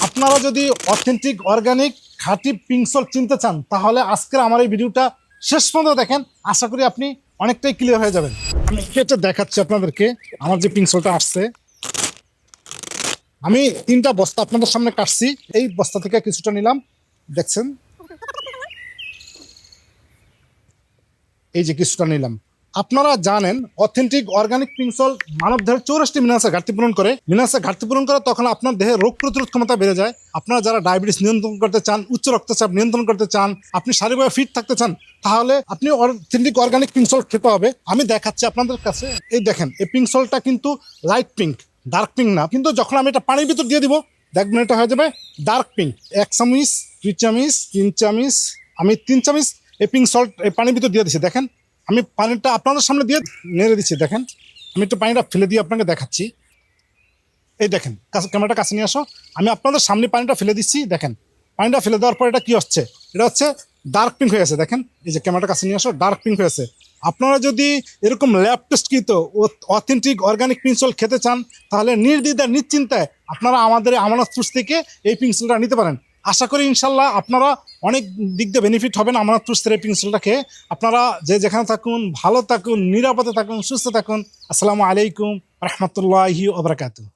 আপনারা যদি authentic organic খাঁটি পিঙ্ক সল্ট চিনতে চান তাহলে আজকের আমার এই ভিডিওটা শেষ পর্যন্ত দেখেন। আশা করি আপনি অনেকটাই ক্লিয়ার হয়ে যাবেন। আমি এটা দেখাচ্ছি আপনাদেরকে। আমার যে পিঙ্ক সল্টটা আসছে, আমি 3টা বস্তা আপনাদের সামনে কাটছি। এই বস্তা থেকে কিছুটা নিলাম, দেখছেন, এই যে কিছুটা নিলাম। আপনারা জানেন অথেন্টিক অর্গানিক পিঙ্ক সল্ট মানব দেহের 84টি মিনারেলসের ঘাটতি পূরণ করে। মিনারেলসের ঘাটতি পূরণ করে তখন আপনার দেহে রোগ প্রতিরোধ ক্ষমতা বেড়ে যায়। আপনারা যারা ডায়াবেটিস নিয়ন্ত্রণ করতে চান, উচ্চ রক্তচাপ নিয়ন্ত্রণ করতে চান, আপনি শারীরিকভাবে ফিট থাকতে চান, তাহলে আপনি অথেন্টিক অর্গানিক পিঙ্ক সল্ট খেতে হবে। আমি দেখাচ্ছি আপনাদের কাছে। এই দেখেন, এই পিঙ্ক সল্টটা কিন্তু লাইট পিঙ্ক, ডার্ক পিঙ্ক না। কিন্তু যখন আমি এটা পানির ভিতর দিয়ে দিব, দেখবেন এটা হয়ে যাবে ডার্ক পিঙ্ক। 1 চামচ, 2 চামচ, 3 চামচ, আমি 3 চামচ এই পিঙ্ক সল্ট এই পানির ভিতর দিয়ে দিচ্ছি। দেখেন, আমি পানিটা আপনাদের সামনে দিয়ে নেড়ে দিচ্ছি। দেখেন, আমি একটু পানিটা ফেলে দিয়ে আপনাকে দেখাচ্ছি। এই দেখেন, ক্যামেরাটা কাছে নিয়ে আসো। আমি আপনাদের সামনে পানিটা ফেলে দিচ্ছি। দেখেন, পানিটা ফেলে দেওয়ার পর এটা কি হচ্ছে? এটা হচ্ছে ডার্ক পিঙ্ক হয়ে গেছে। দেখেন, এই যে ক্যামেরাটা কাছে নিয়ে আসো, ডার্ক পিঙ্ক হয়েছে। আপনারা যদি এরকম ল্যাব টেস্টকৃত অথেন্টিক অর্গানিক পিঙ্ক সল্ট খেতে চান তাহলে নির্দ্বিধায় নিশ্চিন্তায় আপনারা আমাদের আমানত ফুডস থেকে এই পিঙ্ক সল্টটা নিতে পারেন। আশা করি ইনশাল্লাহ আপনারা অনেক দিক দিয়ে বেনিফিট হবেন আমানত ফুডসের এই পিঙ্ক সল্টটা খেয়ে। আপনারা যে যেখানে থাকুন, ভালো থাকুন, নিরাপদে থাকুন, সুস্থ থাকুন। আসসালামু আলাইকুম রহমতুল্লাহি ওয়া বারাকাতুহু।